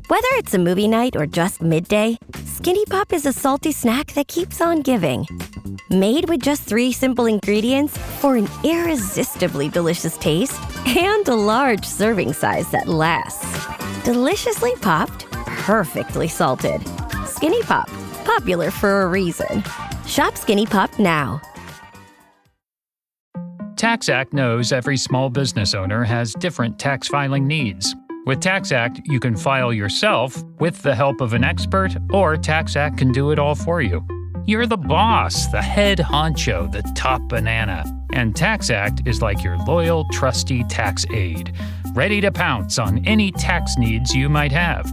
Whether it's a movie night or just midday, Skinny Pop is a salty snack that keeps on giving. Made with just 3 simple ingredients for an irresistibly delicious taste and a large serving size that lasts. Deliciously popped, perfectly salted. Skinny Pop, popular for a reason. Shop Skinny Pop now. TaxAct knows every small business owner has different tax filing needs. With TaxAct, you can file yourself with the help of an expert, or TaxAct can do it all for you. You're the boss, the head honcho, the top banana. And TaxAct is like your loyal, trusty tax aide, ready to pounce on any tax needs you might have.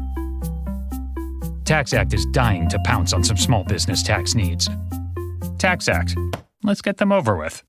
TaxAct is dying to pounce on some small business tax needs. TaxAct. Let's get them over with.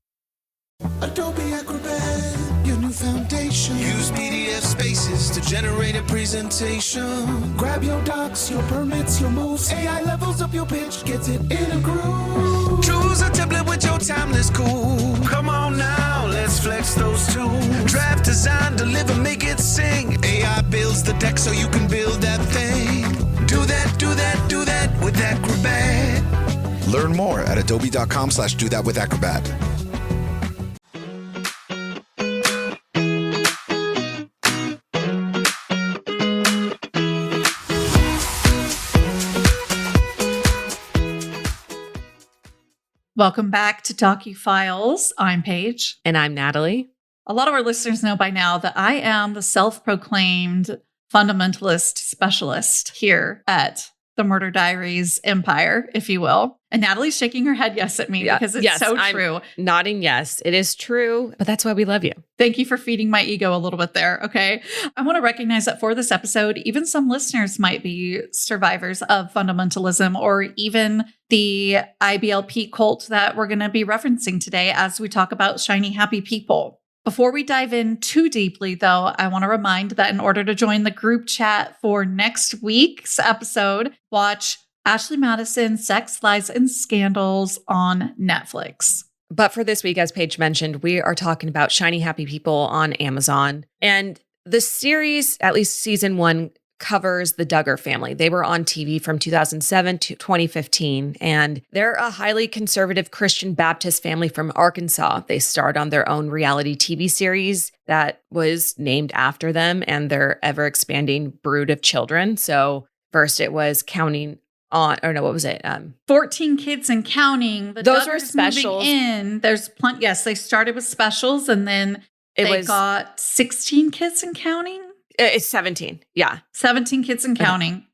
Adobe Acrobat, your new foundation. Use PDF spaces to generate a presentation. Grab your docs, your permits, your moves. AI levels up your pitch, gets it in a groove. Choose a template with your timeless cool. Come on now, let's flex those tools. Draft, design, deliver, make it sing. AI builds the deck so you can build that thing. Do that, do that, do that with Acrobat. Learn more at adobe.com/do-that-with-Acrobat. Welcome back to DOCUFILES. I'm Paige. And I'm Natalie. A lot of our listeners know by now that I am the self-proclaimed fundamentalist specialist here at the Murder Diaries empire, if you will. And Natalie's shaking her head yes at me because it's so true. I'm nodding yes. It is true, but that's why we love you. Thank you for feeding my ego a little bit there, okay? I want to recognize that for this episode, even some listeners might be survivors of fundamentalism or even the IBLP cult that we're going to be referencing today as we talk about shiny, happy people. Before we dive in too deeply, though, I want to remind that in order to join the group chat for next week's episode, watch Ashley Madison, Sex, Lies, and Scandals on Netflix. But for this week, as Paige mentioned, we are talking about Shiny Happy People on Amazon. And the series, at least season 1, covers the Duggar family. They were on TV from 2007 to 2015, and they're a highly conservative Christian Baptist family from Arkansas. They starred on their own reality TV series that was named after them and their ever-expanding brood of children. So first it was counting on, or no, what was it? 14 kids and counting. Those were specials. There's plenty. Yes, they started with specials, and then they got 16 kids and counting. It's 17. Yeah. 17 kids and counting.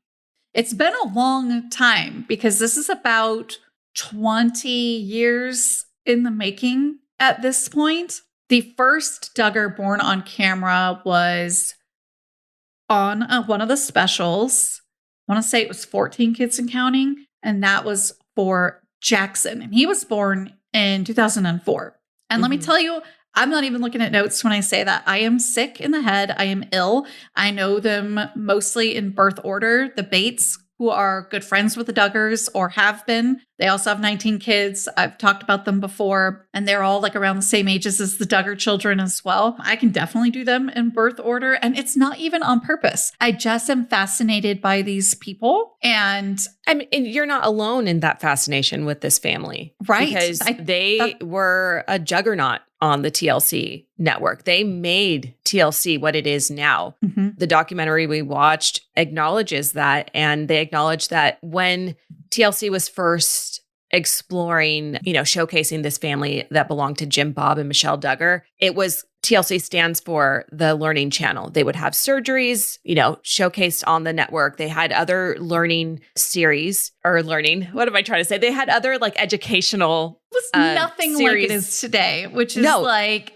It's been a long time because this is about 20 years in the making at this point. The first Duggar born on camera was on one of the specials. I want to say it was 14 kids and counting. And that was for Jackson. And he was born in 2004. And let me tell you, I'm not even looking at notes when I say that. I am sick in the head. I am ill. I know them mostly in birth order. The Bates, who are good friends with the Duggars or have been. They also have 19 kids. I've talked about them before, and they're all like around the same ages as the Duggar children as well. I can definitely do them in birth order, and it's not even on purpose. I just am fascinated by these people. And I mean, you're not alone in that fascination with this family. Right. Because they were a juggernaut on the TLC network. They made TLC what it is now. Mm-hmm. The documentary we watched acknowledges that. And they acknowledge that when TLC was first exploring, showcasing this family that belonged to Jim Bob and Michelle Duggar, it was TLC stands for the Learning Channel. They would have surgeries, showcased on the network. They had other learning series or learning. What am I trying to say? They had other like-educational It was nothing series. Like it is today, which is I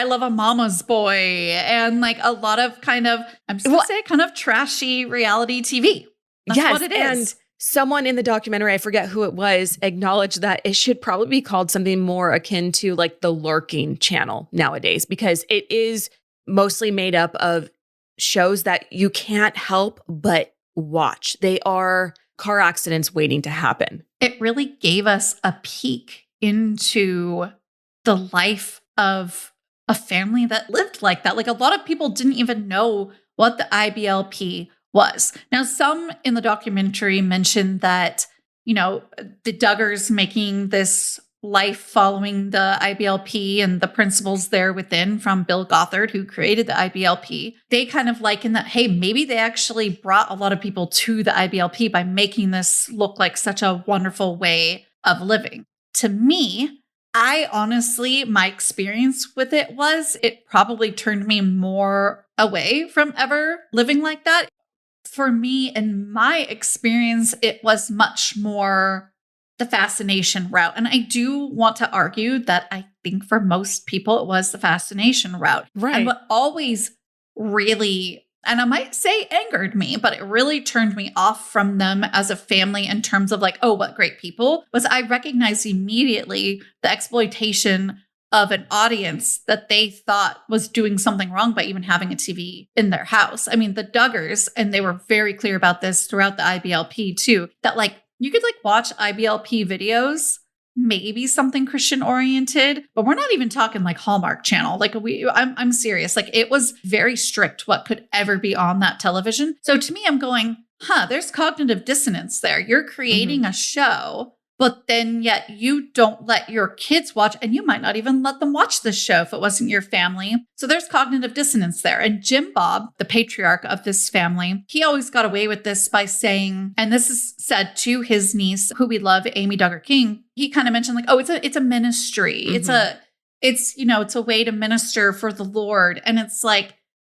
Love a Mama's Boy and like a lot of kind of, I'm just going to say kind of trashy reality TV. That's what it is. And someone in the documentary, I forget who it was, acknowledged that it should probably be called something more akin to like the Lurking Channel nowadays, because it is mostly made up of shows that you can't help but watch. They are car accidents waiting to happen. It really gave us a peek into the life of a family that lived like that. Like a lot of people didn't even know what the IBLP was. Now, some in the documentary mentioned that, the Duggars making this life following the IBLP and the principles there within from Bill Gothard, who created the IBLP, they kind of liken that, hey, maybe they actually brought a lot of people to the IBLP by making this look like such a wonderful way of living. To me, I honestly, my experience with it probably turned me more away from ever living like that. For me, in my experience, it was much more the fascination route. And I do want to argue that I think for most people, it was the fascination route. Right. And what always really, and I might say angered me, but it really turned me off from them as a family in terms of like, oh, what great people, was I recognized immediately the exploitation of an audience that they thought was doing something wrong by even having a TV in their house. I mean, the Duggars, and they were very clear about this throughout the IBLP too, that like you could like watch IBLP videos, maybe something Christian oriented, but we're not even talking like Hallmark Channel. Like I'm serious. Like it was very strict what could ever be on that television. So to me, I'm going, there's cognitive dissonance there. You're creating a show, but then yet you don't let your kids watch, and you might not even let them watch this show if it wasn't your family. So there's cognitive dissonance there. And Jim Bob, the patriarch of this family, he always got away with this by saying, and this is said to his niece, who we love, Amy Duggar King. He kind of mentioned like, oh, it's a ministry. It's a way to minister for the Lord. And it's like,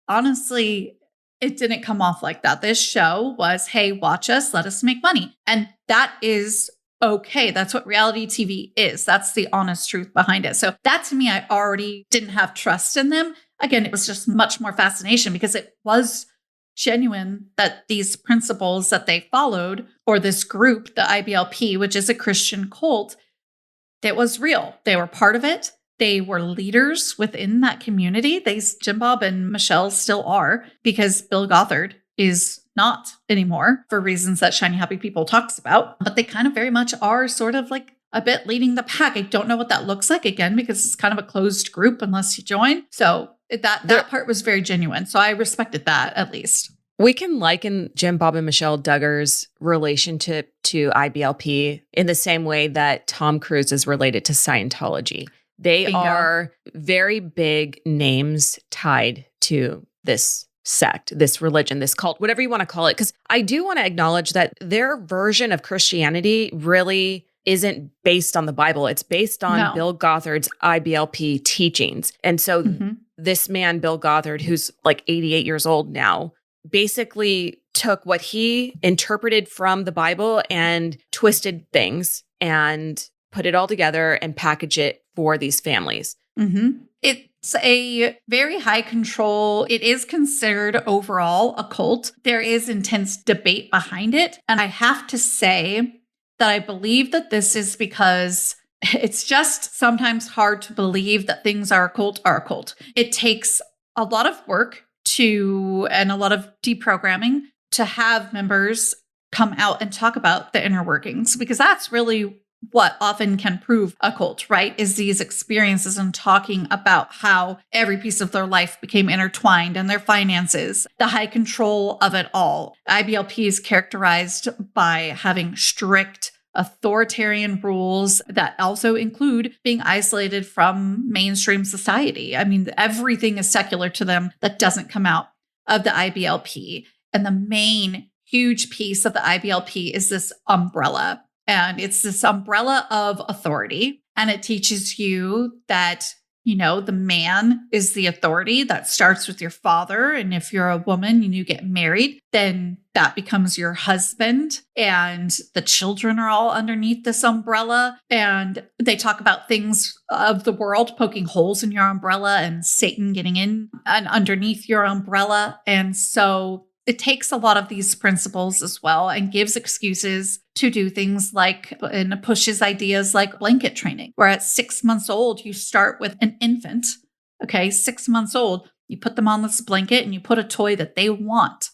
honestly, it didn't come off like that. This show was, hey, watch us, let us make money. And that is okay. That's what reality TV is. That's the honest truth behind it. So that to me, I already didn't have trust in them. Again, it was just much more fascination because it was genuine that these principles that they followed, or this group, the IBLP, which is a Christian cult, it was real. They were part of it. They were leaders within that community. Jim Bob and Michelle still are, because Bill Gothard is not anymore for reasons that Shiny Happy People talks about. But they kind of very much are sort of like a bit leading the pack. I don't know what that looks like, again, because it's kind of a closed group unless you join. So that part was very genuine. So I respected that at least. We can liken Jim Bob and Michelle Duggar's relationship to IBLP in the same way that Tom Cruise is related to Scientology. They are very big names tied to this sect, this religion, this cult, whatever you want to call it. Because I do want to acknowledge that their version of Christianity really isn't based on the Bible. It's based on Bill Gothard's IBLP teachings. And so this man, Bill Gothard, who's like 88 years old now, basically took what he interpreted from the Bible and twisted things and put it all together and package it for these families. It's a very high control. It is considered overall a cult. There is intense debate behind it. And I have to say that I believe that this is because it's just sometimes hard to believe that things are a cult. It takes a lot of work and a lot of deprogramming to have members come out and talk about the inner workings, because that's really what often can prove a cult, right? Is these experiences and talking about how every piece of their life became intertwined and their finances, the high control of it all. IBLP is characterized by having strict authoritarian rules that also include being isolated from mainstream society. I mean, everything is secular to them that doesn't come out of the IBLP. And the main huge piece of the IBLP is this umbrella. And it's this umbrella of authority. And it teaches you that, the man is the authority. That starts with your father. And if you're a woman and you get married, then that becomes your husband. And the children are all underneath this umbrella. And they talk about things of the world poking holes in your umbrella and Satan getting in and underneath your umbrella. And so it takes a lot of these principles as well and gives excuses to do things like, and pushes ideas like blanket training, where at 6 months old, you start with an infant, 6 months old, you put them on this blanket and you put a toy that they want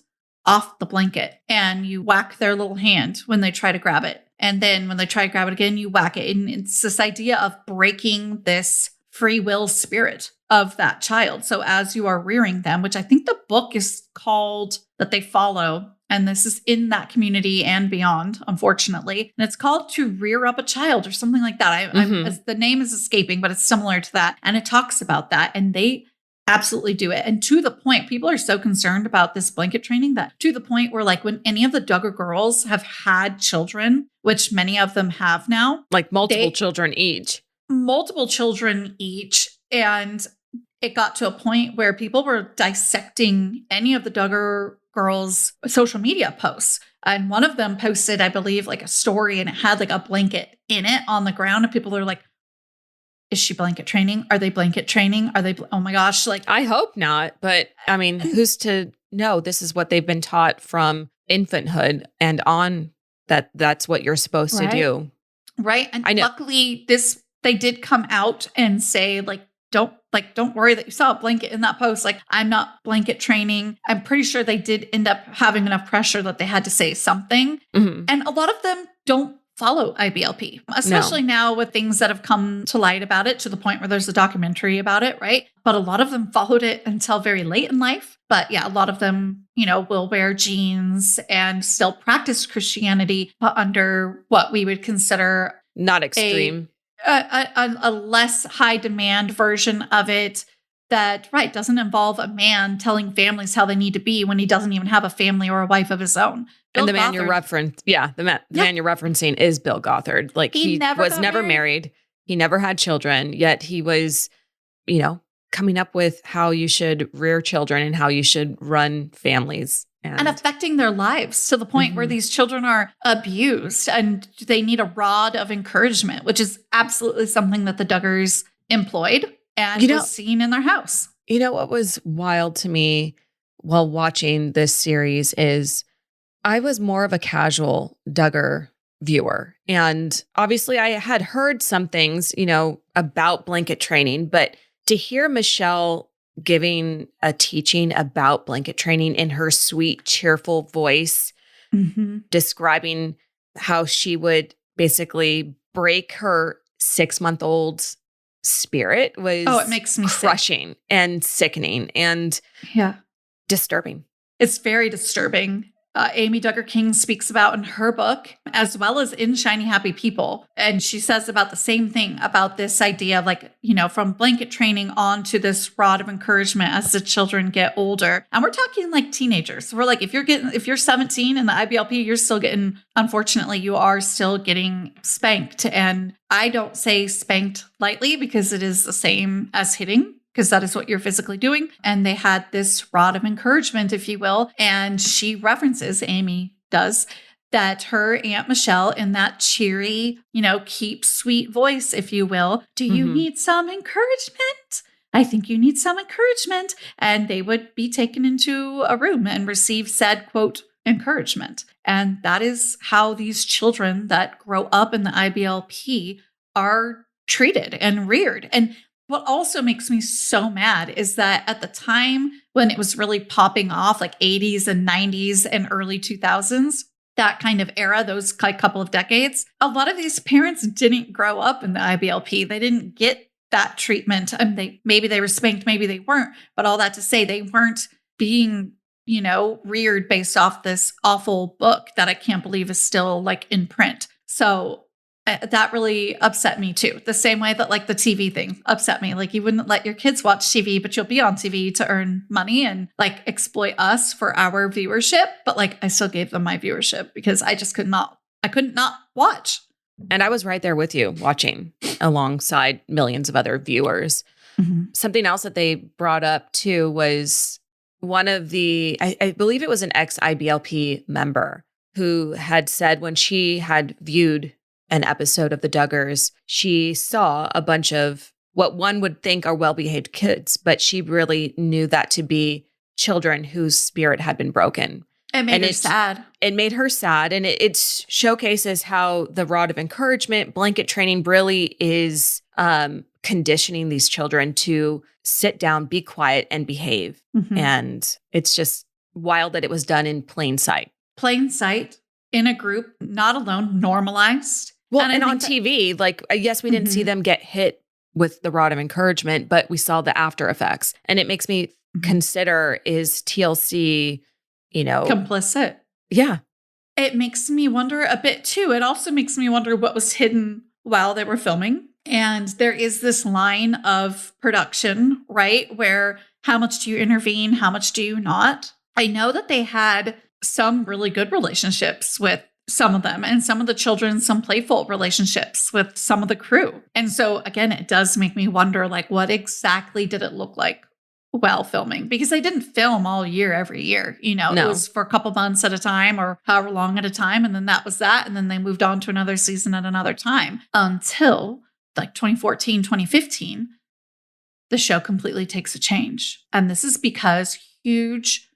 off the blanket and you whack their little hand when they try to grab it. And then when they try to grab it again, you whack it. And it's this idea of breaking this free will spirit of that child. So as you are rearing them, which I think the book is called that they follow. And this is in that community and beyond, unfortunately. And it's called To Rear Up a Child or something like that. The name is escaping, but it's similar to that. And it talks about that. And they absolutely do it. And to the point, people are so concerned about this blanket training that to the point where like when any of the Duggar girls have had children, which many of them have now. Like multiple children each. And it got to a point where people were dissecting any of the Duggar girls' social media posts. And one of them posted, I believe, like a story and it had like a blanket in it on the ground. And people are like, is she blanket training? Are they blanket training? Are they, oh my gosh. Like, I hope not. But I mean, who's to know? This is what they've been taught from infanthood and on, that's what you're supposed to do. Right. And luckily they did come out and say don't worry that you saw a blanket in that post. Like, I'm not blanket training. I'm pretty sure they did end up having enough pressure that they had to say something. Mm-hmm. And a lot of them don't follow IBLP, especially now with things that have come to light about it to the point where there's a documentary about it, right? But a lot of them followed it until very late in life. But yeah, a lot of them, will wear jeans and still practice Christianity, but under what we would consider not extreme. A less high demand version of it that, doesn't involve a man telling families how they need to be when he doesn't even have a family or a wife of his own. And the man you're referencing is Bill Gothard. Like he was never married. He never had children, yet he was, coming up with how you should rear children and how you should run families. And affecting their lives to the point where these children are abused and they need a rod of encouragement, which is absolutely something that the Duggars employed and was seen in their house. You know what was wild to me while watching this series is I was more of a casual Duggar viewer. And obviously I had heard some things, about blanket training, but to hear Michelle giving a teaching about blanket training in her sweet, cheerful voice, describing how she would basically break her 6-month-old's spirit was it makes me crushing and sickening and disturbing. It's very disturbing. Amy Duggar King speaks about in her book, as well as in Shiny Happy People. And she says about the same thing about this idea of from blanket training on to this rod of encouragement as the children get older. And we're talking like teenagers. So we're like, if you're 17 in the IBLP, you're still getting, unfortunately, you are still getting spanked. And I don't say spanked lightly because it is the same as hitting, because that is what you're physically doing. And they had this rod of encouragement, if you will. And she references, Amy does, that her Aunt Michelle in that cheery, keep sweet voice, if you will. Do you need some encouragement? I think you need some encouragement. And they would be taken into a room and receive said, quote, encouragement. And that is how these children that grow up in the IBLP are treated and reared. And what also makes me so mad is that at the time when it was really popping off, like 80s and 90s and early 2000s, that kind of era, those couple of decades, a lot of these parents didn't grow up in the IBLP. They didn't get that treatment. Maybe they were spanked, maybe they weren't. But all that to say, they weren't being, reared based off this awful book that I can't believe is still like in print. So that really upset me too. The same way that like the TV thing upset me. Like you wouldn't let your kids watch TV, but you'll be on TV to earn money and like exploit us for our viewership. But like I still gave them my viewership because I just couldn't not watch. And I was right there with you watching alongside millions of other viewers. Something else that they brought up too was one of the, I believe it was an ex-IBLP member who had said when she had viewed an episode of the Duggars, she saw a bunch of what one would think are well-behaved kids, but she really knew that to be children whose spirit had been broken. It made her sad. It made her sad. And it showcases how the rod of encouragement, blanket training really is conditioning these children to sit down, be quiet, and behave. And it's just wild that it was done in plain sight. Plain sight, in a group, not alone, normalized. Well, and on TV, yes, we didn't see them get hit with the rod of encouragement, but we saw the after effects. And it makes me consider, is TLC, complicit. Yeah. It makes me wonder a bit too. It also makes me wonder what was hidden while they were filming. And there is this line of production, right? Where how much do you intervene? How much do you not? I know that they had some really good relationships with some of them, and some of the children, some playful relationships with some of the crew. And so again, it does make me wonder, like, what exactly did it look like while filming? Because they didn't film all year, every year, No. It was for a couple months at a time or however long at a time. And then that was that. And then they moved on to another season at another time until like 2014, 2015, the show completely takes a change. And this is because huge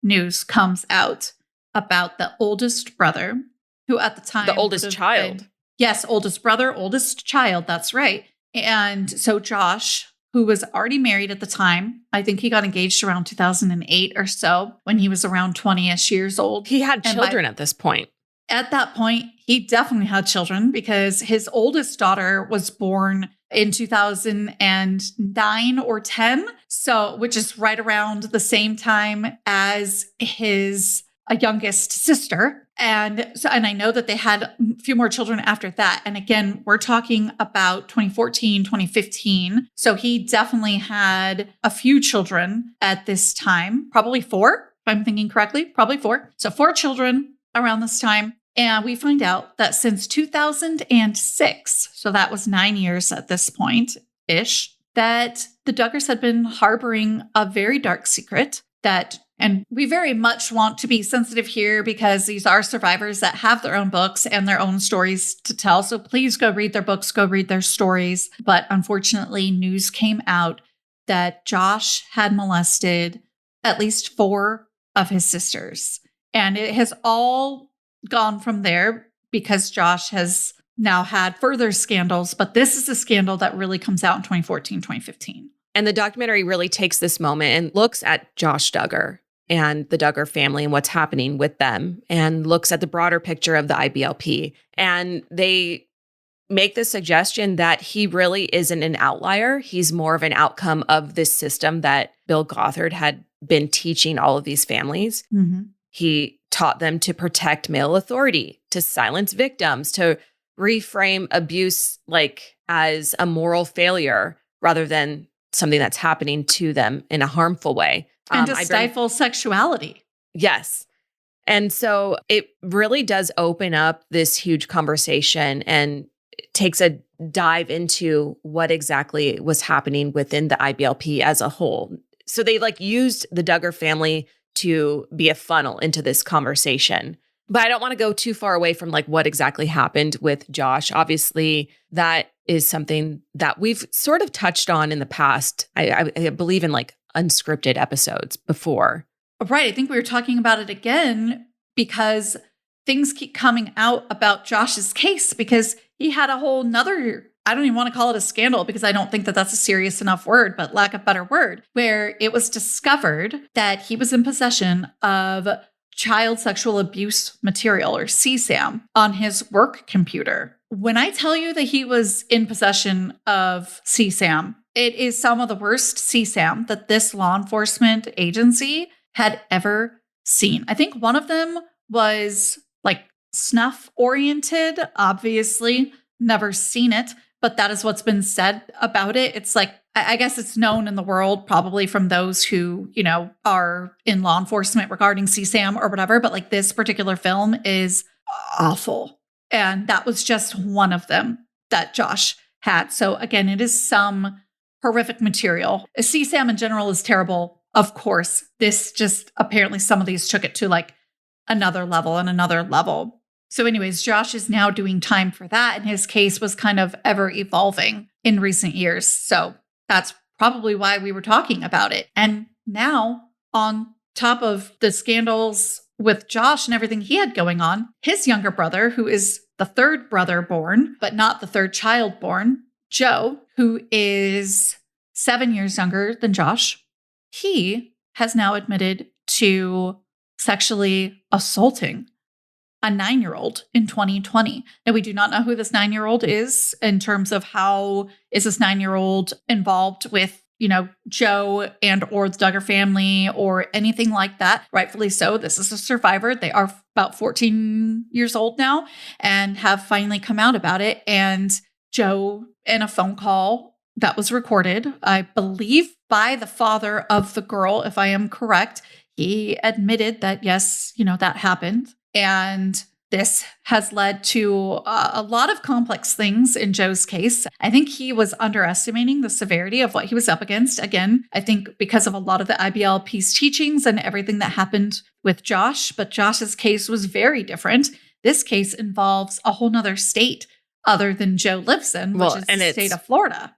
news comes out about the oldest brother, who at the time... The oldest child. Yes, oldest brother, oldest child. That's right. And so Josh, who was already married at the time, I think he got engaged around 2008 or so, when he was around 20-ish years old. He had children at this point. At that point, he definitely had children because his oldest daughter was born in 2009 or 10. So, which is right around the same time as his youngest sister. And I know that they had a few more children after that. And again, we're talking about 2014, 2015. So he definitely had a few children at this time, probably 4, if I'm thinking correctly, probably 4. So 4 children around this time. And we find out that since 2006, so that was 9 years at this point-ish, that the Duggars had been harboring a very dark secret and we very much want to be sensitive here because these are survivors that have their own books and their own stories to tell. So please go read their books, go read their stories. But unfortunately, news came out that Josh had molested at least 4 of his sisters. And it has all gone from there because Josh has now had further scandals. But this is a scandal that really comes out in 2014, 2015. And the documentary really takes this moment and looks at Josh Duggar and the Duggar family and what's happening with them, and looks at the broader picture of the IBLP. And they make the suggestion that he really isn't an outlier. He's more of an outcome of this system that Bill Gothard had been teaching all of these families. Mm-hmm. He taught them to protect male authority, to silence victims, to reframe abuse like as a moral failure rather than something that's happening to them in a harmful way. And to stifle sexuality. Yes. And so it really does open up this huge conversation and takes a dive into what exactly was happening within the IBLP as a whole. So they used the Duggar family to be a funnel into this conversation. But I don't want to go too far away from what exactly happened with Josh. Obviously, that is something that we've sort of touched on in the past. I believe in unscripted episodes before. Right. I think we were talking about it again because things keep coming out about Josh's case because he had a whole nother, I don't even want to call it a scandal because I don't think that that's a serious enough word, but lack of better word, where it was discovered that he was in possession of child sexual abuse material, or CSAM, on his work computer. When I tell you that he was in possession of CSAM, it is some of the worst CSAM that this law enforcement agency had ever seen. I think one of them was snuff oriented, obviously never seen it, but that is what's been said about it. It's I guess it's known in the world, probably from those who, are in law enforcement regarding CSAM or whatever. But this particular film is awful. And that was just one of them that Josh had. So again, it is some horrific material. CSAM in general is terrible. Of course, this just apparently some of these took it to another level and another level. So anyways, Josh is now doing time for that. And his case was kind of ever evolving in recent years. So that's probably why we were talking about it. And now, on top of the scandals with Josh and everything he had going on, his younger brother, who is the 3rd brother born, but not the 3rd child born, Joe, who is 7 years younger than Josh, he has now admitted to sexually assaulting a 9-year-old in 2020. Now, we do not know who this 9-year-old is in terms of how is this 9-year-old involved with, Joe and or the Duggar family or anything like that. Rightfully so. This is a survivor. They are about 14 years old now and have finally come out about it. And Joe, in a phone call that was recorded, I believe by the father of the girl, if I am correct, he admitted that, yes, that happened. And this has led to a lot of complex things in Joe's case. I think he was underestimating the severity of what he was up against. Again, I think because of a lot of the IBLP's teachings and everything that happened with Josh, but Josh's case was very different. This case involves a whole nother state other than Joe lives in, which is the state of Florida.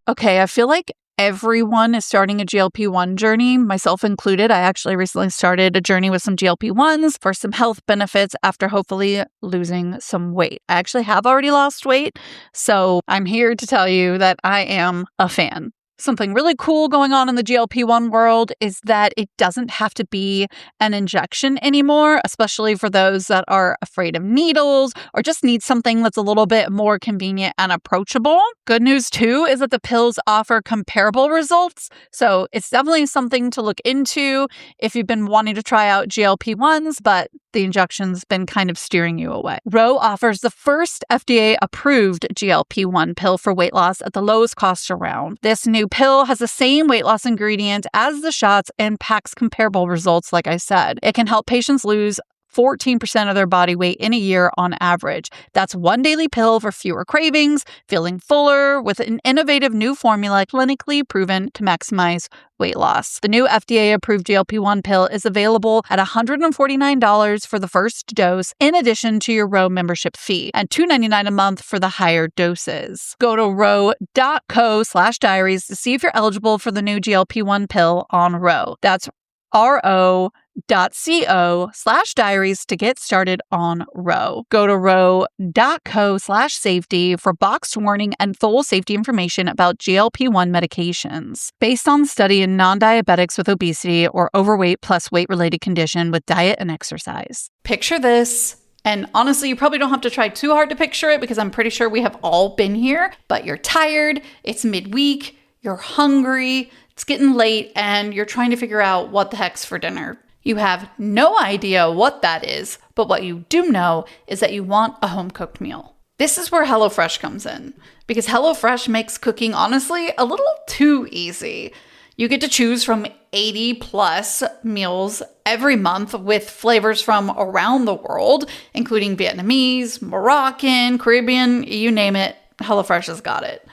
Okay, I feel like everyone is starting a GLP-1 journey, myself included. I actually recently started a journey with some GLP-1s for some health benefits after hopefully losing some weight. I actually have already lost weight, so I'm here to tell you that I am a fan. Something really cool going on in the GLP-1 world is that it doesn't have to be an injection anymore, especially for those that are afraid of needles or just need something that's a little bit more convenient and approachable. Good news, too, is that the pills offer comparable results. So it's definitely something to look into if you've been wanting to try out GLP-1s, but the injection's been kind of steering you away. Ro offers the first FDA-approved GLP-1 pill for weight loss at the lowest cost around. This new pill has the same weight loss ingredient as the shots and packs comparable results, like I said. It can help patients lose 14% of their body weight in a year on average. That's one daily pill for fewer cravings, feeling fuller, with an innovative new formula clinically proven to maximize weight loss. The new FDA-approved GLP-1 pill is available at $149 for the first dose, in addition to your Ro membership fee, and $299 a month for the higher doses. Go to ro.co/diaries to see if you're eligible for the new GLP-1 pill on Ro. That's ro.co/diaries to get started on Ro. Go to ro.co/safety for boxed warning and full safety information about GLP-1 medications. Based on study in non-diabetics with obesity or overweight plus weight-related condition with diet and exercise. Picture this. And honestly, you probably don't have to try too hard to picture it because I'm pretty sure we have all been here, but you're tired, it's midweek, you're hungry, it's getting late, and you're trying to figure out what the heck's for dinner. You have no idea what that is, but what you do know is that you want a home-cooked meal. This is where HelloFresh comes in, because HelloFresh makes cooking, honestly, a little too easy. You get to choose from 80 plus meals every month with flavors from around the world, including Vietnamese, Moroccan, Caribbean, you name it, HelloFresh has got it.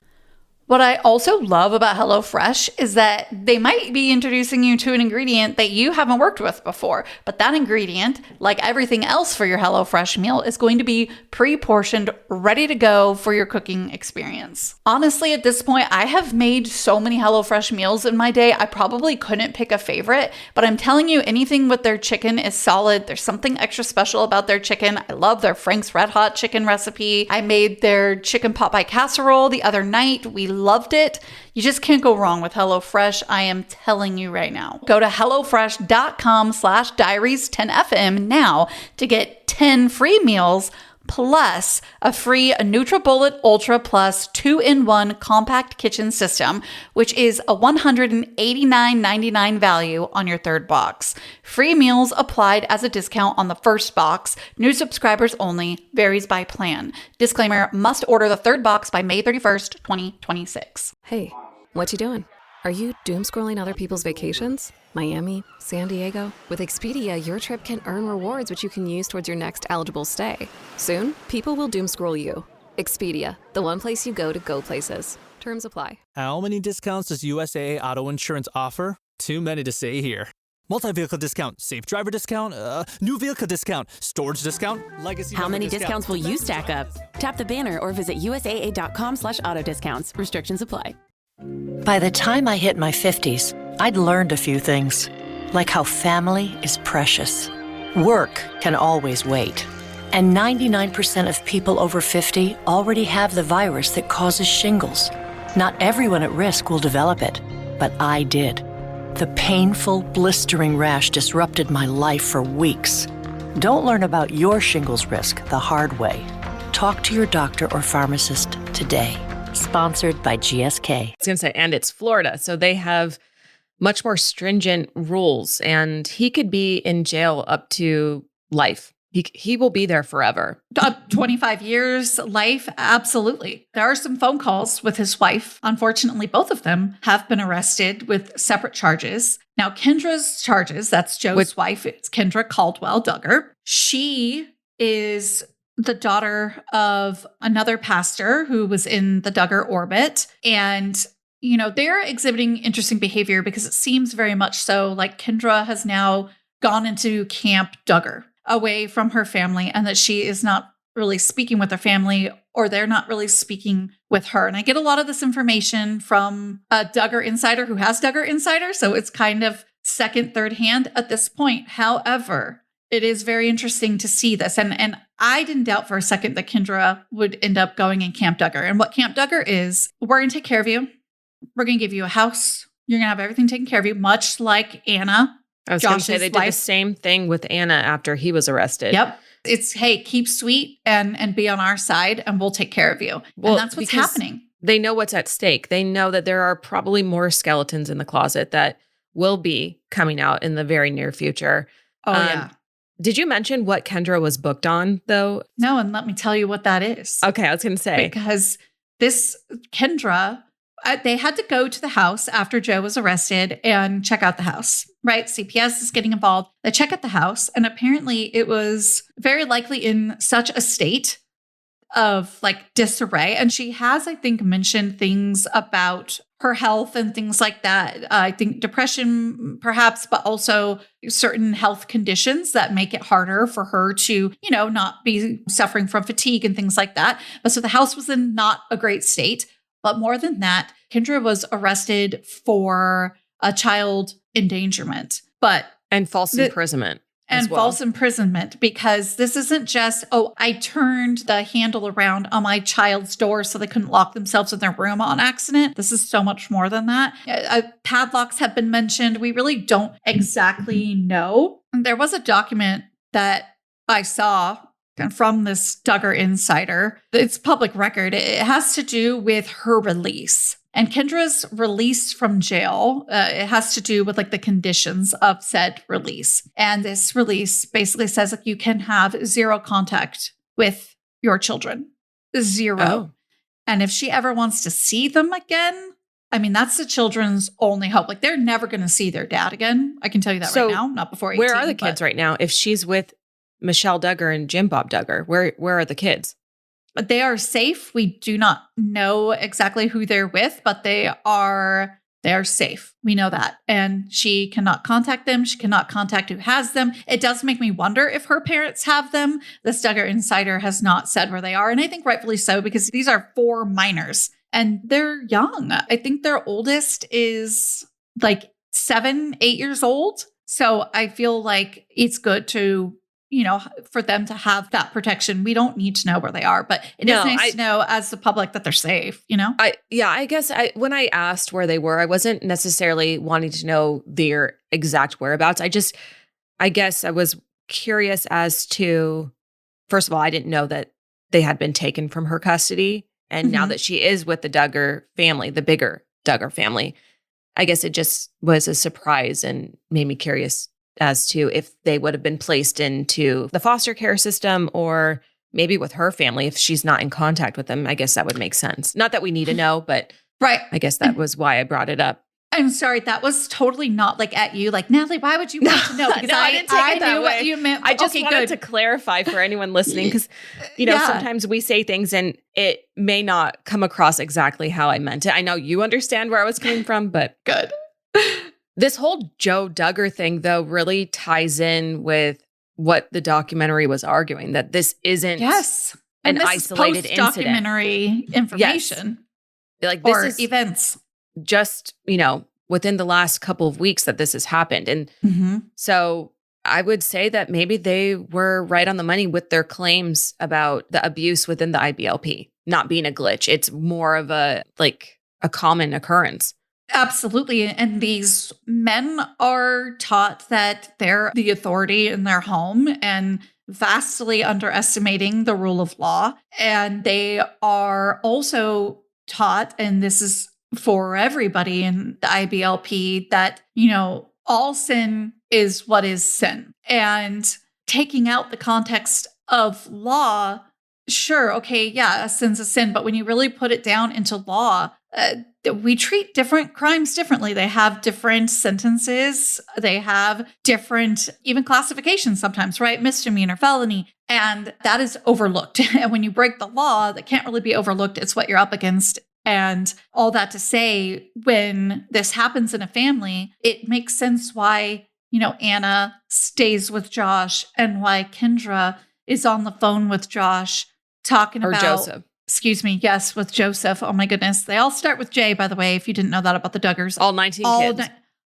What I also love about HelloFresh is that they might be introducing you to an ingredient that you haven't worked with before, but that ingredient, like everything else for your HelloFresh meal, is going to be pre-portioned, ready to go for your cooking experience. Honestly, at this point, I have made so many HelloFresh meals in my day, I probably couldn't pick a favorite, but I'm telling you, anything with their chicken is solid. There's something extra special about their chicken. I love their Frank's Red Hot chicken recipe. I made their chicken pot pie casserole the other night. We loved it. You just can't go wrong with HelloFresh. I am telling you right now. Go to HelloFresh.com/diaries10fm now to get 10 free meals plus a free NutriBullet Ultra Plus 2-in-1 compact kitchen system, which is a $189.99 value on your third box. Free meals applied as a discount on the first box. New subscribers only. Varies by plan. Disclaimer, must order the third box by May 31st, 2026. Hey, what you doing? Are you doom scrolling other people's vacations? Miami, San Diego? With Expedia, your trip can earn rewards which you can use towards your next eligible stay. Soon, people will doom scroll you. Expedia, the one place you go to go places. Terms apply. How many discounts does USAA Auto Insurance offer? Too many to say here. Multi-vehicle discount, safe driver discount, new vehicle discount, storage discount, legacy. How many discounts will you stack up? Tap the banner or visit USAA.com/auto discounts. Restrictions apply. By the time I hit my 50s, I'd learned a few things, like how family is precious. Work can always wait. And 99% of people over 50 already have the virus that causes shingles. Not everyone at risk will develop it, but I did. The painful, blistering rash disrupted my life for weeks. Don't learn about your shingles risk the hard way. Talk to your doctor or pharmacist today. Sponsored by GSK. I was going to say, and it's Florida, so they have much more stringent rules, and he could be in jail up to life. He will be there forever. 25 years, life, absolutely. There are some phone calls with his wife. Unfortunately, both of them have been arrested with separate charges. Now, Kendra's charges, that's Joe's wife, it's Kendra Caldwell Duggar. She is the daughter of another pastor who was in the Duggar orbit. And, you know, they're exhibiting interesting behavior because it seems very much so like Kendra has now gone into Camp Duggar, away from her family, and that she is not really speaking with her family, or they're not really speaking with her. And I get a lot of this information from a Duggar insider who has Duggar Insider, so it's kind of second, third hand at this point. However, it is very interesting to see this. And I didn't doubt for a second that Kendra would end up going in Camp Duggar. And what Camp Duggar is, we're going to take care of you. We're going to give you a house. You're going to have everything taken care of you, much like Anna. I was going to say they did the same thing with Anna after he was arrested. Yep. It's, hey, keep sweet and be on our side and we'll take care of you. Well, and that's what's happening. They know what's at stake. They know that there are probably more skeletons in the closet that will be coming out in the very near future. Oh, yeah. Did you mention what Kendra was booked on, though? No, and let me tell you what that is. Okay, I was going to say. Because this Kendra, they had to go to the house after Joe was arrested and check out the house, right? CPS is getting involved. They check out the house, and apparently it was very likely in such a state of like disarray. And she has, I think, mentioned things about her health and things like that. I think depression, perhaps, but also certain health conditions that make it harder for her to, you know, not be suffering from fatigue and things like that. But so the house was in not a great state. But more than that, Kendra was arrested for a child endangerment, and false imprisonment. And false imprisonment, because this isn't just, oh, I turned the handle around on my child's door so they couldn't lock themselves in their room on accident. This is so much more than that. Padlocks have been mentioned. We really don't exactly know. There was a document that I saw from this Duggar insider. It's public record. It has to do with her release. And Kendra's release from jail, it has to do with like the conditions of said release. And this release basically says like you can have zero contact with your children. Zero. Oh. And if she ever wants to see them again, I mean, that's the children's only hope. Like they're never going to see their dad again. I can tell you that right now, not before 18. Where are the kids right now? If she's with Michelle Duggar and Jim Bob Duggar, where are the kids? But they are safe. We do not know exactly who they're with, but they are safe. We know that. And she cannot contact them. She cannot contact who has them. It does make me wonder if her parents have them. This Duggar insider has not said where they are. And I think rightfully so, because these are 4 minors and they're young. I think their oldest is like 7, 8 years old. So I feel like it's good to, you know, for them to have that protection. We don't need to know where they are, but it is nice to know as the public that they're safe, you know? I guess when I asked where they were, I wasn't necessarily wanting to know their exact whereabouts. I guess I was curious as to, first of all, I didn't know that they had been taken from her custody. And now that she is with the Duggar family, the bigger Duggar family, I guess it just was a surprise and made me curious as to if they would have been placed into the foster care system or maybe with her family if she's not in contact with them. I guess that would make sense. Not that we need to know, but right. I guess that was why I brought it up. I'm sorry, that was totally not like at you. Like, Natalie, why would you want to know? Because I didn't take it that knew way. What you meant. I just wanted to clarify for anyone listening because, you know, sometimes we say things and it may not come across exactly how I meant it. I know you understand where I was coming from, but good. This whole Joe Duggar thing, though, really ties in with what the documentary was arguing, that this isn't an isolated incident. Documentary information. Yes. Like this is events. Just, you know, within the last couple of weeks that this has happened. And so I would say that maybe they were right on the money with their claims about the abuse within the IBLP not being a glitch. It's more of a common occurrence. Absolutely. And these men are taught that they're the authority in their home and vastly underestimating the rule of law. And they are also taught, and this is for everybody in the IBLP, that, all sin is what is sin. And taking out the context of law, sure, okay, yeah, a sin's a sin. But when you really put it down into law, we treat different crimes differently. They have different sentences. They have different even classifications sometimes, right? Misdemeanor, felony. And that is overlooked. And when you break the law, that can't really be overlooked. It's what you're up against. And all that to say, when this happens in a family, it makes sense why, Anna stays with Josh and why Kendra is on the phone with Josh talking about Joseph. Excuse me. Yes, with Joseph. Oh my goodness. They all start with J, by the way, if you didn't know that about the Duggars. All 19 kids.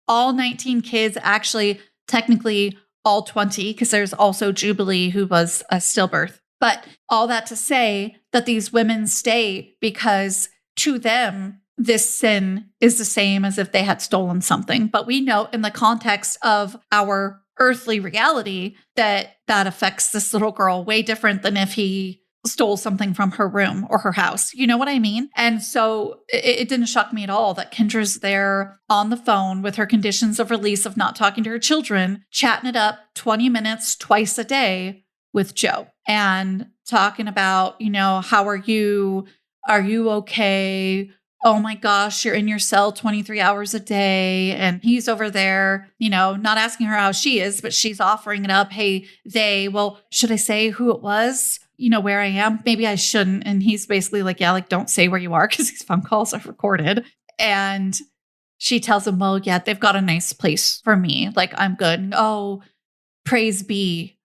All 19 kids, actually, technically all 20, because there's also Jubilee, who was a stillbirth. But all that to say that these women stay because to them, this sin is the same as if they had stolen something. But we know in the context of our earthly reality that affects this little girl way different than if he stole something from her room or her house. You know what I mean? And so it didn't shock me at all that Kendra's there on the phone with her conditions of release of not talking to her children, chatting it up 20 minutes twice a day with Joe and talking about, how are you? Are you okay? Oh my gosh, you're in your cell 23 hours a day. And he's over there, not asking her how she is, but she's offering it up. Hey, should I say who it was? Where I am? Maybe I shouldn't. And he's basically like, yeah, don't say where you are because these phone calls are recorded. And she tells him, well, yeah, they've got a nice place for me. I'm good. Oh, praise be.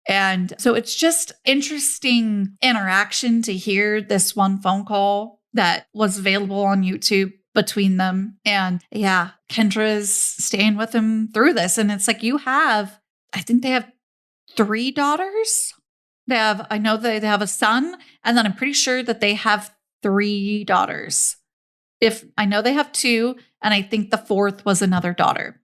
And so it's just interesting interaction to hear this one phone call that was available on YouTube between them. And yeah, Kendra's staying with him through this. And it's I think they have 3 daughters. I know they have a son, and then I'm pretty sure that they have 3 daughters. I know they have 2, and I think the 4th was another daughter.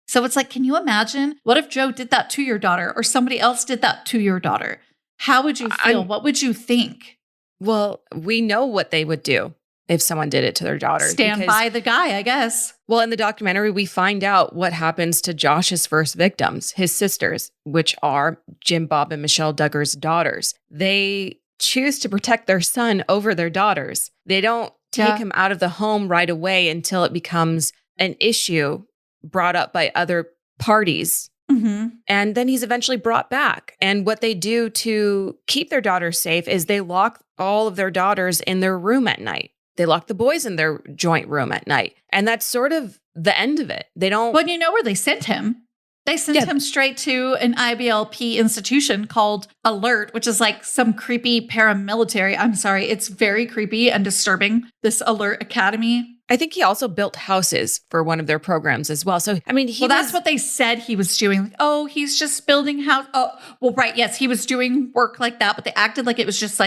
So it's can you imagine? What if Joe did that to your daughter or somebody else did that to your daughter? How would you feel? What would you think? Well, we know what they would do if someone did it to their daughter. Stand by the guy, I guess. Well, in the documentary, we find out what happens to Josh's first victims, his sisters, which are Jim Bob and Michelle Duggar's daughters. They choose to protect their son over their daughters. They don't take him out of the home right away until it becomes an issue brought up by other parties. Mm-hmm. And then he's eventually brought back. And what they do to keep their daughters safe is they lock all of their daughters in their room at night. They lock the boys in their joint room at night. And that's sort of the end of it. They don't... Well, you know where they sent him? They sent him straight to an IBLP institution called Alert, which is some creepy paramilitary. I'm sorry, it's very creepy and disturbing, this Alert Academy. I think he also built houses for one of their programs as well. So, that's what they said he was doing. He's just building house. Oh, well, right. Yes, he was doing work like that, but they acted like it was just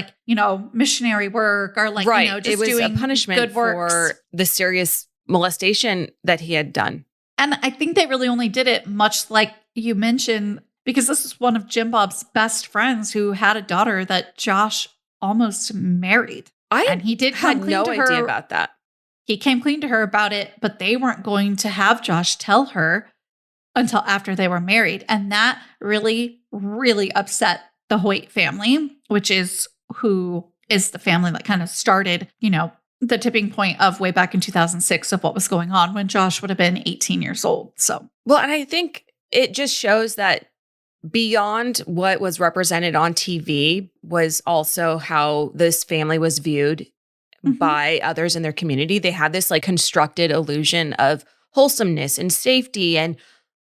missionary work or just it was doing a punishment good works for the serious molestation that he had done. And I think they really only did it much like you mentioned, because this is one of Jim Bob's best friends who had a daughter that Josh almost married. He did had no idea about that. He came clean to her about it, but they weren't going to have Josh tell her until after they were married. And that really, really upset the Hoyt family, which is who is the family that kind of started, the tipping point of way back in 2006 of what was going on when Josh would have been 18 years old. So, well, and I think it just shows that beyond what was represented on TV was also how this family was viewed by others in their community. They had this constructed illusion of wholesomeness and safety and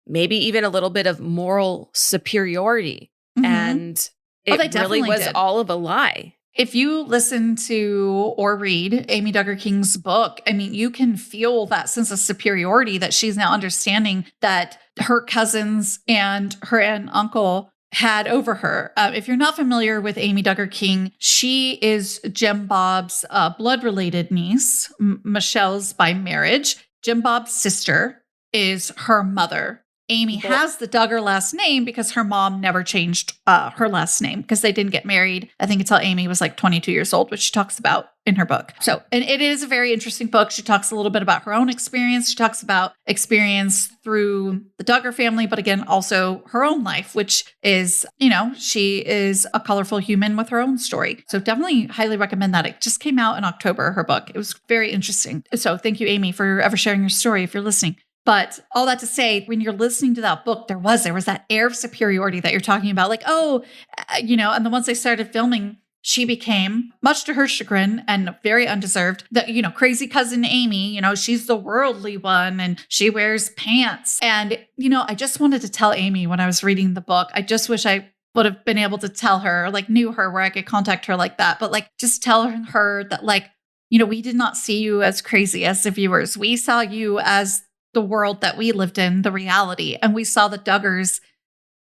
maybe even a little bit of moral superiority. And it really was all of a lie. If you listen to or read Amy Duggar King's book, you can feel that sense of superiority that she's now understanding that her cousins and her aunt and uncle had over her. If you're not familiar with Amy Duggar King, she is Jim Bob's blood-related niece, Michelle's by marriage. Jim Bob's sister is her mother. Amy has the Duggar last name because her mom never changed her last name because they didn't get married, I think, until Amy was 22 years old, which she talks about in her book. So, and it is a very interesting book. She talks a little bit about her own experience. She talks about experience through the Duggar family, but again, also her own life, which is, she is a colorful human with her own story. So definitely highly recommend that. It just came out in October, her book. It was very interesting. So thank you, Amy, for ever sharing your story if you're listening. But all that to say, when you're listening to that book, there was that air of superiority that you're talking about. Like, and then once they started filming, she became, much to her chagrin and very undeserved, the, crazy cousin Amy, she's the worldly one and she wears pants. And, I just wanted to tell Amy when I was reading the book, I just wish I would have been able to tell her, knew her where I could contact her like that. But just tell her that we did not see you as crazy as the viewers. We saw you as the world that we lived in, the reality. And we saw the Duggars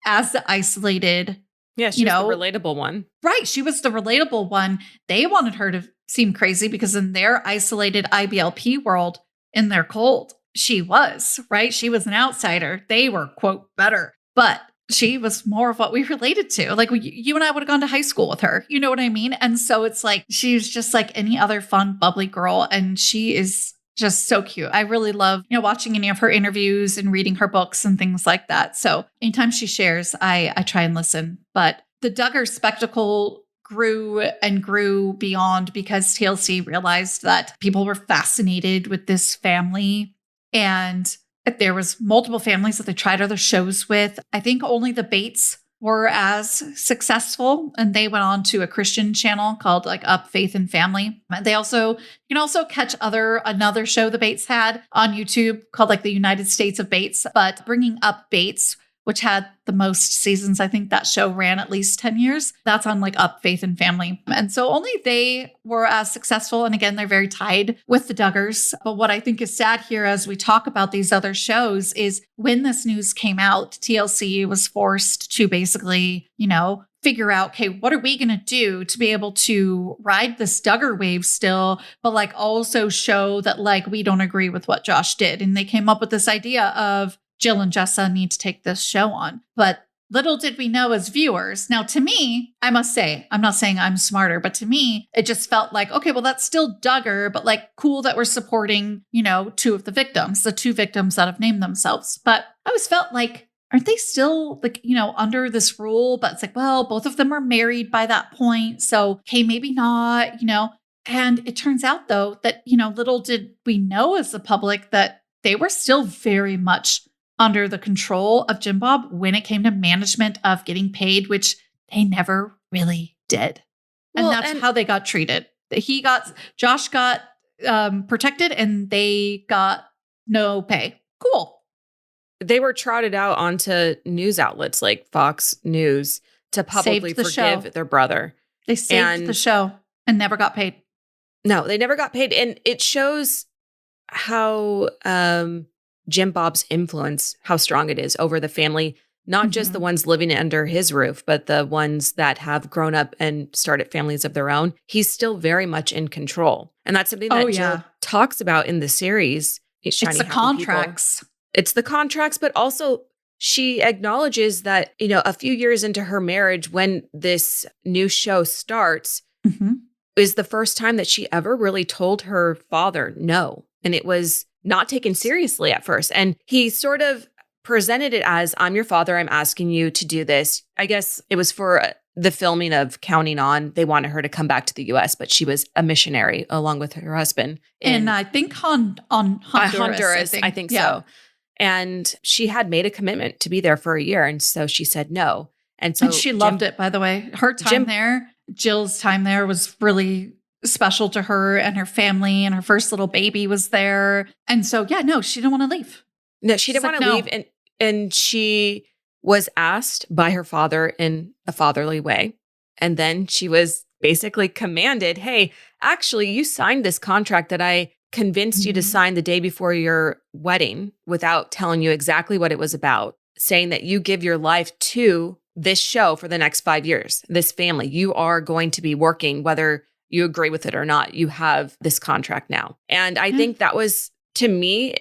as the isolated. Yeah, she was the relatable one. Right. She was the relatable one. They wanted her to seem crazy because in their isolated IBLP world, in their cult, she was, right? She was an outsider. They were, quote, better. But she was more of what we related to. You and I would have gone to high school with her. You know what I mean? And so it's she's just like any other fun, bubbly girl. And she is just so cute. I really love, watching any of her interviews and reading her books and things like that. So anytime she shares, I try and listen. But the Duggar spectacle grew and grew beyond because TLC realized that people were fascinated with this family. And there was multiple families that they tried other shows with. I think only the Bates were as successful, and they went on to a Christian channel called Up Faith and Family. And they also, you can also catch another show the Bates had on YouTube called the United States of Bates, but Bringing Up Bates, which had the most seasons. I think that show ran at least 10 years. That's on Up Faith and Family. And so only they were as successful. And again, they're very tied with the Duggars. But what I think is sad here as we talk about these other shows is when this news came out, TLC was forced to basically, figure out, okay, what are we going to do to be able to ride this Duggar wave still, but also show that we don't agree with what Josh did. And they came up with this idea of Jill and Jessa need to take this show on. But little did we know as viewers. Now, to me, I must say, I'm not saying I'm smarter, but to me, it just felt okay, well, that's still Duggar, but cool that we're supporting, two of the victims, the two victims that have named themselves. But I always felt aren't they still under this rule? But it's well, both of them are married by that point. So, okay, maybe not, And it turns out though that, little did we know as the public that they were still very much under the control of Jim Bob when it came to management of getting paid, which they never really did. And that's how they got treated. Josh got protected and they got no pay. Cool. They were trotted out onto news outlets like Fox News to publicly forgive their brother. They saved the show and never got paid. No, they never got paid. And it shows how Jim Bob's influence, how strong it is over the family, not just the ones living under his roof, but the ones that have grown up and started families of their own. He's still very much in control. And that's something that Jill talks about in the series. It's the contracts. It's the contracts, but also she acknowledges that, a few years into her marriage, when this new show starts, is the first time that she ever really told her father no. And it was not taken seriously at first. And he sort of presented it as, I'm your father, I'm asking you to do this. I guess it was for the filming of Counting On. They wanted her to come back to the US, but she was a missionary along with her husband. And I think on Honduras. I think so. And she had made a commitment to be there for a year. And so she said no. And she loved it, by the way. Her time there, Jill's time there was really special to her and her family, and her first little baby was there. And so, she didn't want to leave. No, she didn't want to leave. And she was asked by her father in a fatherly way. And then she was basically commanded, hey, actually, you signed this contract that I convinced you to sign the day before your wedding without telling you exactly what it was about, saying that you give your life to this show for the next 5 years, this family. You are going to be working whether you agree with it or not. You have this contract now. And I think that was, to me,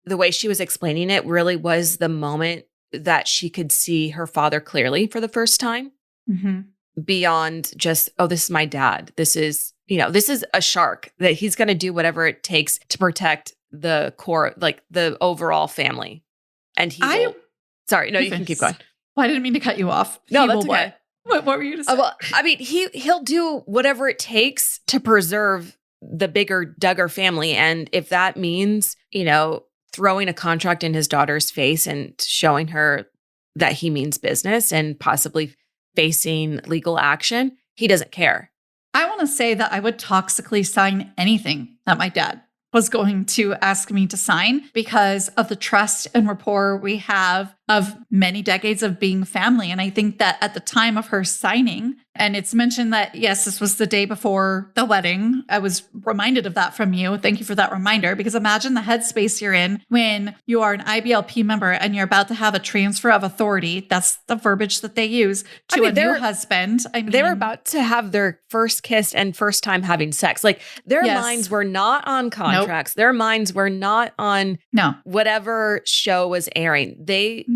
the way she was explaining it really was the moment that she could see her father clearly for the first time. beyond just, oh, this is my dad. This is, this is a shark that he's going to do whatever it takes to protect the core, like the overall family. And sorry, no, you can keep going. Well, I didn't mean to cut you off. No, that's okay. What were you going to say? Well, I mean, he'll do whatever it takes to preserve the bigger Duggar family. And if that means, throwing a contract in his daughter's face and showing her that he means business and possibly facing legal action, he doesn't care. I want to say that I would toxically sign anything that my dad was going to ask me to sign because of the trust and rapport we have of many decades of being family. And I think that at the time of her signing, and it's mentioned that, yes, this was the day before the wedding. I was reminded of that from you. Thank you for that reminder, because imagine the headspace you're in when you are an IBLP member and you're about to have a transfer of authority. That's the verbiage that they use to a new husband. They were about to have their first kiss and first time having sex. Like their minds were not on contracts. Nope. Their minds were not on whatever show was airing. They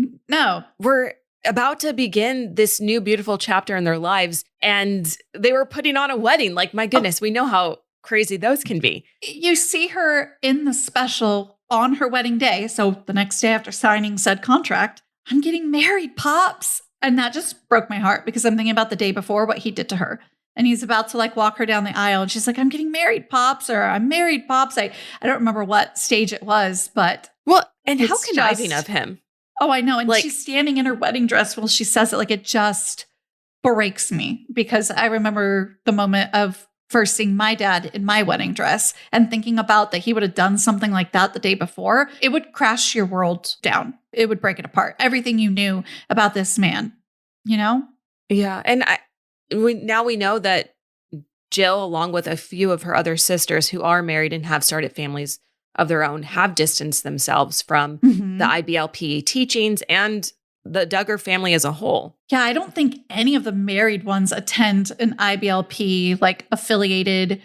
were about to begin this new beautiful chapter in their lives, and they were putting on a wedding. Like, my goodness, we know how crazy those can be. You see her in the special on her wedding day. So the next day after signing said contract, I'm getting married, Pops. And that just broke my heart because I'm thinking about the day before, what he did to her. And he's about to walk her down the aisle. And she's like, I'm getting married, Pops, or I'm married, Pops. I don't remember what stage it was, but. Well, and how conniving of him. Oh, I know. And she's standing in her wedding dress while she says it. It just breaks me because I remember the moment of first seeing my dad in my wedding dress and thinking about that he would have done something like that the day before. It would crash your world down. It would break it apart. Everything you knew about this man, Yeah. And now we know that Jill, along with a few of her other sisters who are married and have started families of their own, have distanced themselves from the IBLP teachings and the Duggar family as a whole. Yeah, I don't think any of the married ones attend an IBLP affiliated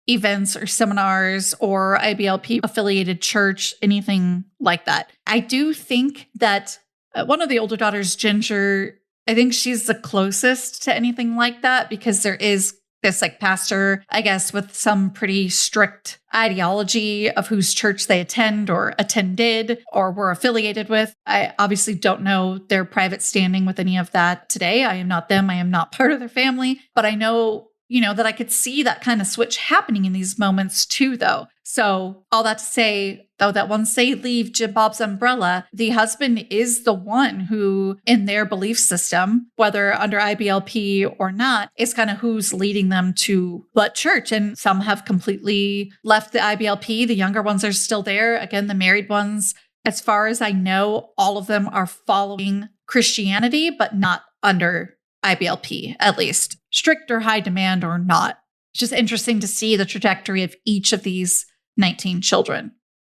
events or seminars or IBLP affiliated church, anything like that. I do think that one of the older daughters, Ginger, I think she's the closest to anything like that because there is this pastor, I guess, with some pretty strict ideology of whose church they attend or attended or were affiliated with. I obviously don't know their private standing with any of that today. I am not them. I am not part of their family, but I know, that I could see that kind of switch happening in these moments too, though. So all that to say, though, that once they leave Jim Bob's umbrella, the husband is the one who, in their belief system, whether under IBLP or not, is kind of who's leading them to what church. And some have completely left the IBLP. The younger ones are still there. Again, the married ones, as far as I know, all of them are following Christianity, but not under IBLP, at least. Strict or high demand or not. It's just interesting to see the trajectory of each of these 19 children,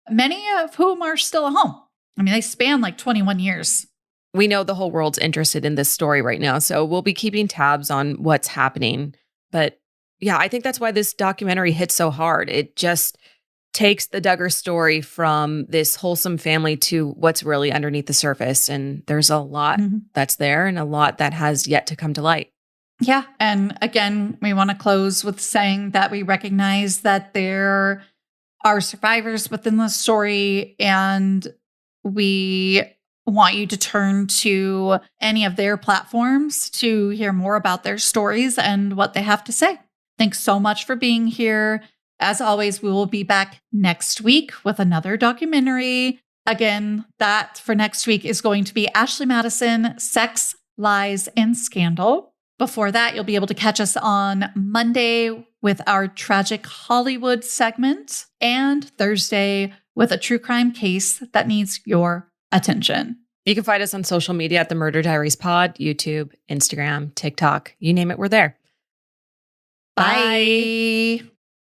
many of whom are still at home. They span 21 years. We know the whole world's interested in this story right now, so we'll be keeping tabs on what's happening. But yeah, I think that's why this documentary hits so hard. It just takes the Duggar story from this wholesome family to what's really underneath the surface. And there's a lot that's there and a lot that has yet to come to light. Yeah. And again, we want to close with saying that we recognize that there are survivors within the story, and we want you to turn to any of their platforms to hear more about their stories and what they have to say. Thanks so much for being here. As always, we will be back next week with another documentary. Again, that for next week is going to be Ashley Madison, Sex, Lies, and Scandal. Before that, you'll be able to catch us on Monday with our Tragic Hollywood segment and Thursday with a true crime case that needs your attention. You can find us on social media at the Murder Diaries Pod, YouTube, Instagram, TikTok, you name it, we're there. Bye.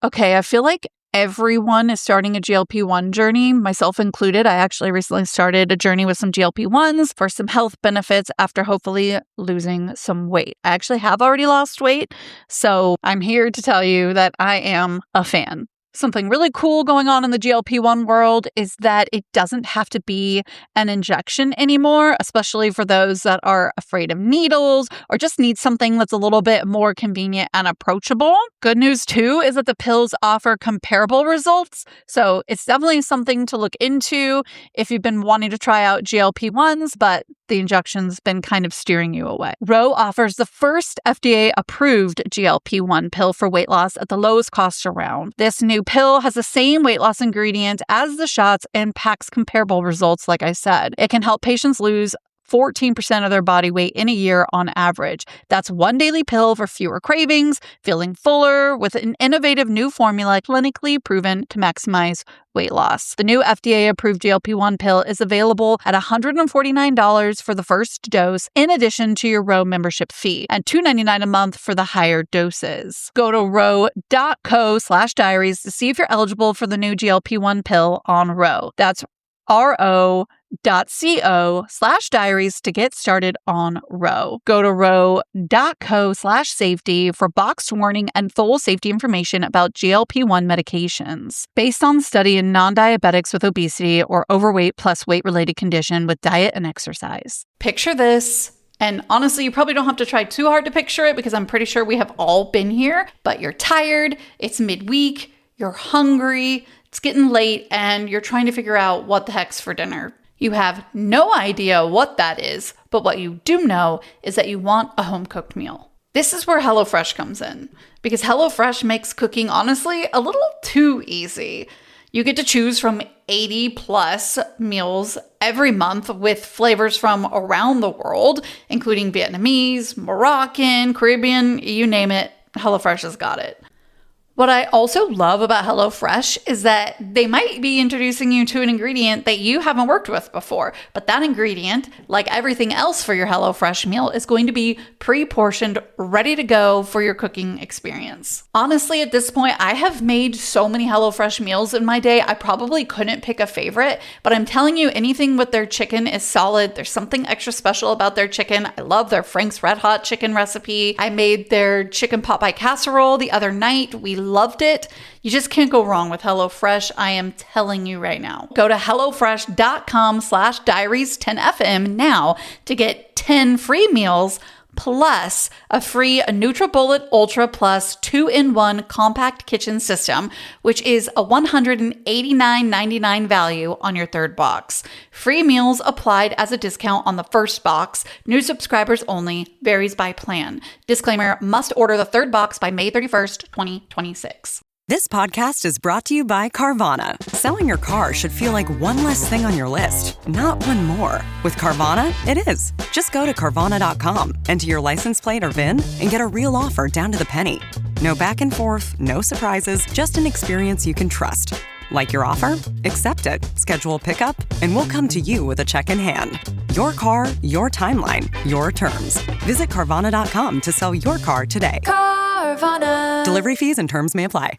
Okay, I feel like everyone is starting a GLP-1 journey, myself included. I actually recently started a journey with some GLP-1s for some health benefits after hopefully losing some weight. I actually have already lost weight, so I'm here to tell you that I am a fan. Something really cool going on in the GLP-1 world is that it doesn't have to be an injection anymore, especially for those that are afraid of needles or just need something that's a little bit more convenient and approachable. Good news, too, is that the pills offer comparable results, so it's definitely something to look into if you've been wanting to try out GLP-1s, but the injection's been kind of steering you away. Ro offers the first FDA-approved GLP-1 pill for weight loss at the lowest cost around. This new pill has the same weight loss ingredient as the shots and packs comparable results, like I said. It can help patients lose 14% of their body weight in a year on average. That's one daily pill for fewer cravings, feeling fuller, with an innovative new formula clinically proven to maximize weight loss. The new FDA-approved GLP-1 pill is available at $149 for the first dose, in addition to your Ro membership fee, and $299 a month for the higher doses. Go to ro.co/diaries to see if you're eligible for the new GLP-1 pill on Ro. That's ro.co/diaries to get started on Ro. Go to ro.co/safety for boxed warning and full safety information about GLP-1 medications. Based on study in non-diabetics with obesity or overweight plus weight-related condition with diet and exercise. Picture this. And honestly, you probably don't have to try too hard to picture it because I'm pretty sure we have all been here, but you're tired, it's midweek, you're hungry, it's getting late, and you're trying to figure out what the heck's for dinner. You have no idea what that is, but what you do know is that you want a home-cooked meal. This is where HelloFresh comes in, because HelloFresh makes cooking, honestly, a little too easy. You get to choose from 80 plus meals every month with flavors from around the world, including Vietnamese, Moroccan, Caribbean, you name it, HelloFresh has got it. What I also love about HelloFresh is that they might be introducing you to an ingredient that you haven't worked with before, but that ingredient, like everything else for your HelloFresh meal, is going to be pre-portioned, ready to go for your cooking experience. Honestly, at this point, I have made so many HelloFresh meals in my day, I probably couldn't pick a favorite, but I'm telling you, anything with their chicken is solid. There's something extra special about their chicken. I love their Frank's Red Hot chicken recipe. I made their chicken pot pie casserole the other night. We loved it. You just can't go wrong with HelloFresh. I am telling you right now. Go to HelloFresh.com/diaries10FM now to get 10 free meals plus a free NutriBullet Ultra Plus 2-in-1 compact kitchen system, which is a $189.99 value on your third box. Free meals applied as a discount on the first box. New subscribers only. Varies by plan. Disclaimer, must order the third box by May 31st, 2026. This podcast is brought to you by Carvana. Selling your car should feel like one less thing on your list, not one more. With Carvana, it is. Just go to Carvana.com, enter your license plate or VIN, and get a real offer down to the penny. No back and forth, no surprises, just an experience you can trust. Like your offer? Accept it. Schedule pickup, and we'll come to you with a check in hand. Your car, your timeline, your terms. Visit Carvana.com to sell your car today. Carvana. Delivery fees and terms may apply.